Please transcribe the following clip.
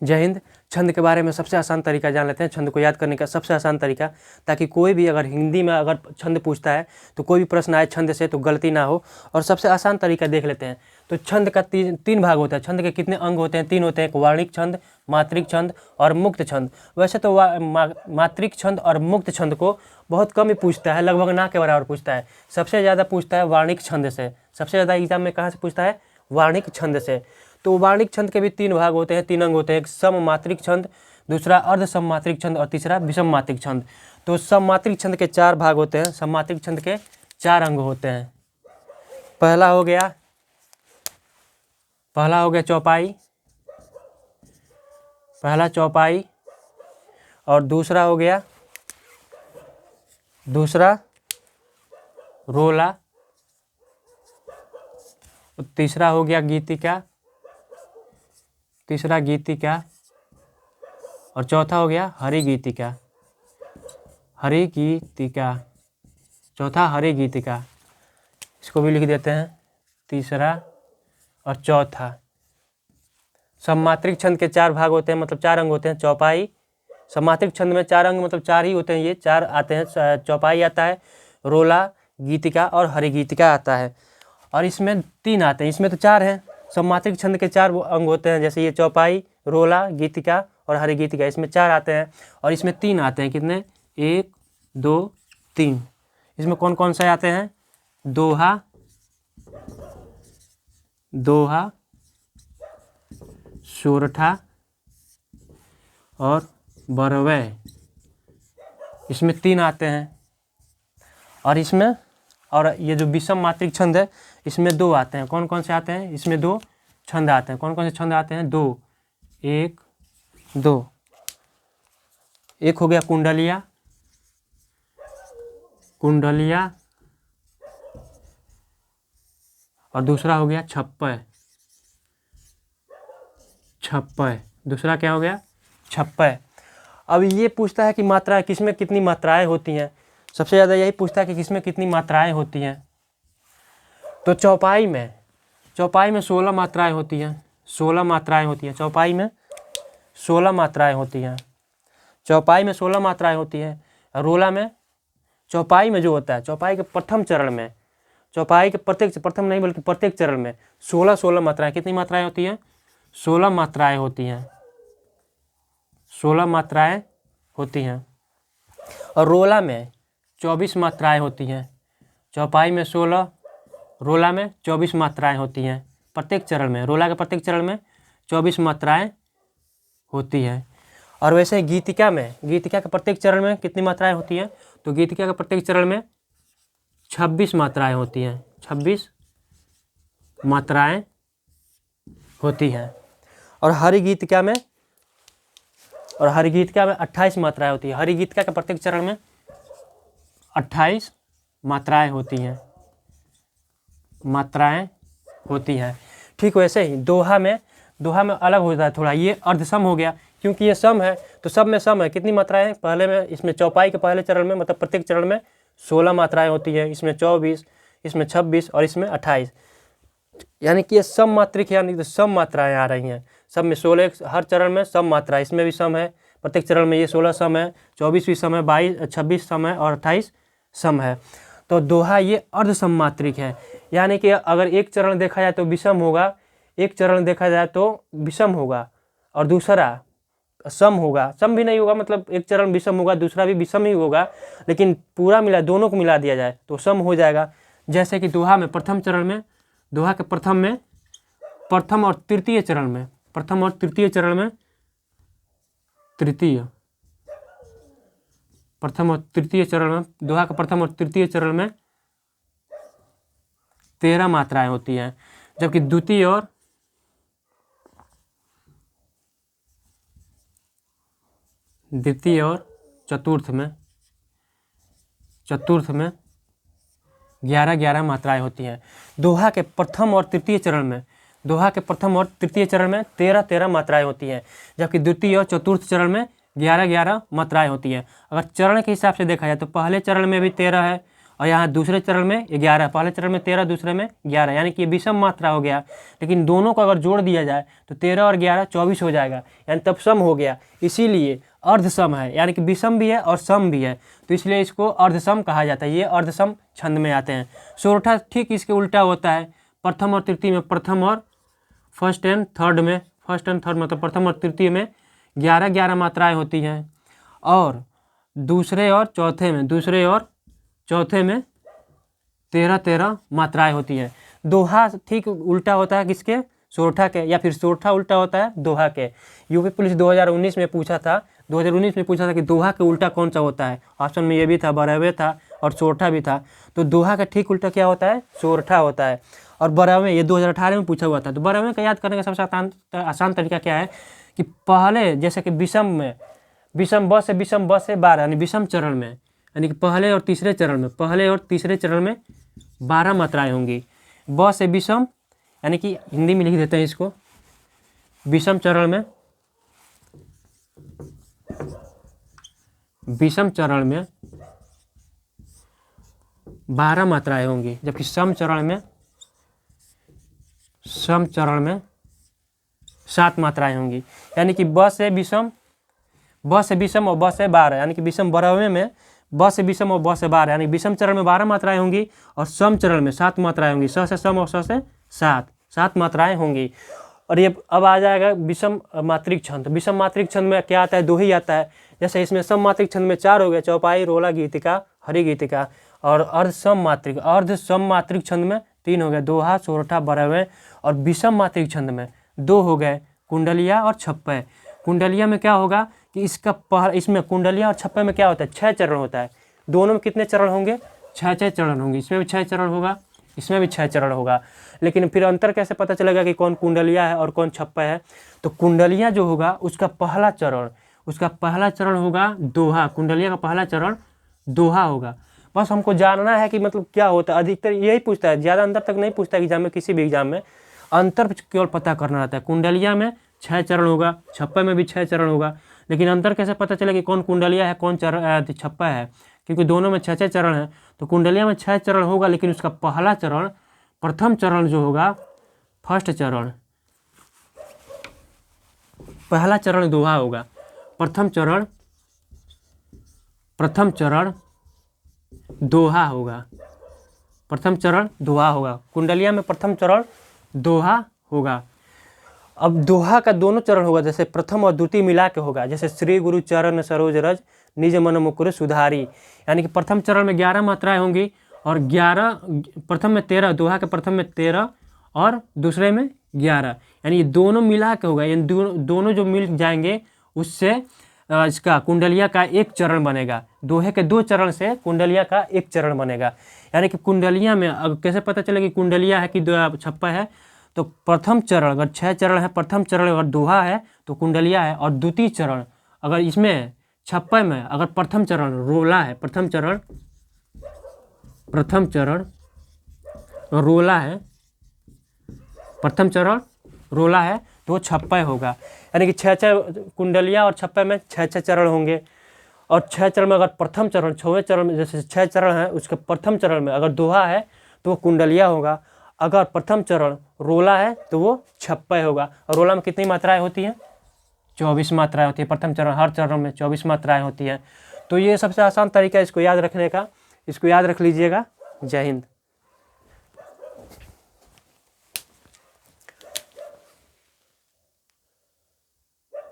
जय हिंद। छंद के बारे में सबसे आसान तरीका जान लेते हैं, छंद को याद करने का सबसे आसान तरीका, ताकि कोई भी अगर हिंदी में अगर छंद पूछता है तो कोई भी प्रश्न आए छंद से तो गलती ना हो। और सबसे आसान तरीका देख लेते हैं। तो छंद का तीन भाग होता है। छंद के कितने अंग होते हैं? 3 होते हैं। एक वार्णिक छंद, मात्रिक छंद और मुक्त छंद। वैसे तो मात्रिक छंद और मुक्त छंद को बहुत कम ही पूछता है, लगभग ना के बराबर पूछता है। सबसे ज़्यादा पूछता है वार्णिक छंद से। सबसे ज़्यादा एग्जाम में कहाँ से पूछता है? वार्णिक छंद से। तो वार्णिक छंद के भी 3 भाग होते हैं, 3 अंग होते हैं। एक सममात्रिक छंद, दूसरा अर्ध सममात्रिक छंद और तीसरा विषम मात्रिक छंद। तो सममात्रिक छंद के 4 भाग होते हैं। सममात्रिक छंद के 4 अंग होते हैं। पहला हो गया चौपाई, पहला चौपाई। और दूसरा हो गया रोला। तीसरा हो गया गीतिका, और चौथा हो गया हरिगीतिका। चौथा हरिगीतिका, इसको भी लिख देते हैं, तीसरा और चौथा। सममात्रिक छंद के 4 भाग होते हैं, मतलब 4 अंग होते हैं। चौपाई, सममात्रिक छंद में 4 अंग मतलब 4 ही होते हैं, ये 4 आते हैं। चौपाई आता है, रोला, गीतिका और हरिगीतिका आता है। और इसमें 3 आते हैं, इसमें तो 4 हैं। सममात्रिक छंद के 4 अंग होते हैं, जैसे ये चौपाई, रोला, गीतिका और हरिगीतिका, इसमें 4 आते हैं। और इसमें 3 आते हैं। कितने? 1 2 3। इसमें कौन कौन से आते हैं? दोहा, सोरठा और बरवै, इसमें 3 आते हैं। और ये जो विषम मात्रिक छंद है, इसमें 2 आते हैं। कौन कौन से आते हैं? इसमें 2 छंद आते हैं। कौन कौन से छंद आते हैं? 2, 1 2। एक हो गया कुंडलिया, और दूसरा हो गया छप्पय। दूसरा क्या हो गया? छप्पय। अब ये पूछता है कि मात्रा किसमें कितनी मात्राएं होती हैं। सबसे ज़्यादा यही पूछता है कि किसमें कितनी मात्राएं होती हैं। तो चौपाई में 16 मात्राएं होती हैं। 16 मात्राएं होती हैं चौपाई में। 16 मात्राएं होती हैं चौपाई में। 16 मात्राएं होती हैं। रोला में, चौपाई में जो होता है, चौपाई के प्रथम चरण में, चौपाई के प्रथम नहीं बल्कि प्रत्येक चरण में 16 मात्राएं। कितनी मात्राएं होती हैं? 16 मात्राएं होती हैं। 16 मात्राएं होती हैं। और रोला में 24 मात्राएं होती हैं। चौपाई में 16, रोला में 24 मात्राएं होती हैं प्रत्येक चरण में। रोला के प्रत्येक चरण में 24 मात्राएं होती हैं। और वैसे गीतिका के प्रत्येक चरण में कितनी मात्राएं होती हैं? तो गीतिका के प्रत्येक चरण में 26 मात्राएं होती हैं। 26 मात्राएं होती हैं। और हरिगीतिका में 28 मात्राएं होती है। हरिगीतिका के प्रत्येक चरण में 28 मात्राएं होती हैं। ठीक वैसे ही दोहा में अलग होता है थोड़ा। ये अर्धसम हो गया, क्योंकि ये सम है तो सब में सम है। कितनी मात्राएं हैं? पहले में इसमें चौपाई के पहले चरण में, मतलब प्रत्येक चरण में 16 मात्राएं होती हैं। इसमें 24, इसमें 26 और इसमें 28। यानी कि ये सम मात्रिक है, यानी कि सम मात्राएं आ रही हैं। सब में 16, हर चरण में सम मात्रा। इसमें भी सम है, प्रत्येक चरण में ये 16 सम है, 24 भी सम है, 26 सम है और 28 सम है। तो दोहा ये अर्ध सम मात्रिक है। यानी कि अगर एक चरण देखा जाए तो विषम होगा, एक चरण देखा जाए तो विषम होगा और दूसरा सम होगा। सम भी नहीं होगा, मतलब एक चरण विषम होगा, दूसरा भी विषम ही होगा, लेकिन पूरा दोनों को मिला दिया जाए तो सम हो जाएगा। जैसे कि दोहा के प्रथम और तृतीय चरण में, दोहा के प्रथम और तृतीय चरण में 13 मात्राएं होती हैं। जबकि द्वितीय और चतुर्थ में 11 मात्राएं होती हैं। दोहा के प्रथम और तृतीय चरण में 13 मात्राएं होती हैं, जबकि द्वितीय और चतुर्थ चरण में 11 मात्राएं होती हैं। अगर चरण के हिसाब से देखा जाए तो पहले चरण में भी 13 है और यहाँ दूसरे चरण में 11, पहले चरण में 13, दूसरे में 11, यानी कि ये विषम मात्रा हो गया। लेकिन दोनों को अगर जोड़ दिया जाए तो 13 और 11 24 हो जाएगा, यानी तब सम हो गया। इसीलिए अर्धसम है, यानी कि विषम भी है और सम भी है, तो इसलिए इसको अर्धसम कहा जाता है। ये अर्धसम छंद में आते हैं। सोरठा ठीक इसके उल्टा होता है। प्रथम और तृतीय में, प्रथम और फर्स्ट एंड थर्ड में, फर्स्ट एंड थर्ड मतलब प्रथम और तृतीय में 11-11 मात्राएं होती हैं, और दूसरे और चौथे में 13-13 मात्राएं होती हैं। दोहा ठीक उल्टा होता है किसके? सोरठा के, या फिर सोरठा उल्टा होता है दोहा के। यूपी पुलिस 2019 में पूछा था, 2019 में पूछा था कि दोहा के उल्टा कौन सा होता है। ऑप्शन में ये भी था, बरावे था और सोरठा भी था। तो दोहा का ठीक उल्टा क्या होता है? सोरठा होता है। और बरावे ये 2018 में पूछा हुआ था। तो बरावे का याद करने का सबसे आसान तरीका क्या है कि पहले जैसे कि विषम में, विषम ब से 12, यानी विषम चरण में, यानी कि पहले और तीसरे चरण में 12 मात्राएं होंगी। ब से विषम, यानी कि हिंदी में लिख देते हैं इसको, विषम चरण में 12 मात्राएं होंगी, जबकि सम चरण में 7 मात्राएं होंगी। यानी कि ब से विषम और ब से 12, यानी कि विषम बराबर में ब से विषम और ब से 12, यानी विषम चरण में 12 मात्राएं होंगी और सम चरण में 7 मात्राएं होंगी। स से सम और स से 7 मात्राएं होंगी। और ये अब आ जाएगा विषम मात्रिक छंद। विषम मात्रिक छंद में क्या आता है? दो ही आता है। जैसे इसमें सम मात्रिक छंद में 4 हो गए, चौपाई, रोला गीतिका, हरि गीतिका। और अर्ध सम मात्रिक छंद में 3 हो गए, दोहा, सोरठा, बरावे। और विषम मात्रिक छंद में 2 हो गए, कुंडलिया और छप्पय। कुंडलिया में क्या होगा कि इसमें कुंडलिया और छप्पय में क्या होता है? 6 चरण होता है। दोनों में कितने चरण होंगे? 6 चरण होंगे। इसमें भी 6 चरण होगा, इसमें भी 6 चरण होगा। लेकिन फिर अंतर कैसे पता चलेगा कि कौन कुंडलिया है और कौन छप्पय है? तो कुंडलिया जो होगा उसका पहला चरण होगा दोहा। कुंडलिया का पहला चरण दोहा होगा। बस हमको जानना है कि मतलब क्या होता है। अधिकतर यही पूछता है, ज़्यादा अंतर तक नहीं पूछता एग्जाम में, किसी भी एग्जाम में अंतर केवल पता करना रहता है। कुंडलिया में 6 चरण होगा, छप्पय में भी 6 चरण होगा। लेकिन अंतर कैसे पता चले कि कौन कुंडलिया है, कौन छप्पय है? क्योंकि दोनों में 6 चरण है। तो कुंडलिया में 6 चरण होगा, लेकिन उसका प्रथम चरण जो होगा, पहला चरण दोहा होगा। प्रथम चरण दोहा होगा। कुंडलिया में प्रथम चरण दोहा होगा। अब दोहा का दोनों चरण होगा, जैसे प्रथम और द्वितीय मिला के होगा। जैसे श्री गुरु चरण सरोज रज निज मन मुकुर सुधारी, यानी कि प्रथम चरण में 11 मात्राएं होंगी और 11, प्रथम में 13, दोहा के प्रथम में 13 और दूसरे में 11, यानी ये दोनों मिला के होगा। यानी दोनों जो मिल जाएंगे उससे इसका कुंडलिया का एक चरण बनेगा। दोहे के 2 चरण से कुंडलिया का एक चरण बनेगा। यानी कि कुंडलिया में अब कैसे पता चले कि कुंडलिया है कि छप्पय है? तो प्रथम चरण अगर 6 चरण है, प्रथम चरण अगर दोहा है तो कुंडलिया है। और द्वितीय चरण अगर इसमें छप्पय में अगर प्रथम चरण रोला है, प्रथम चरण रोला है तो छप्पय होगा। यानी कि 6 कुंडलिया और छप्पय में 6 चरण होंगे। और 6 चरण में अगर प्रथम चरण, 6वें चरण में जैसे 6 चरण है, उसके प्रथम चरण में अगर दोहा है तो वो कुंडलिया होगा। अगर प्रथम चरण रोला है तो वो छप्पय होगा। और रोला में कितनी मात्राएं होती हैं? 24 मात्राएं होती है। प्रथम चरण, हर चरण में 24 मात्राएं होती हैं। तो ये सबसे आसान तरीका है इसको याद रखने का। इसको याद रख लीजिएगा। जय हिंद।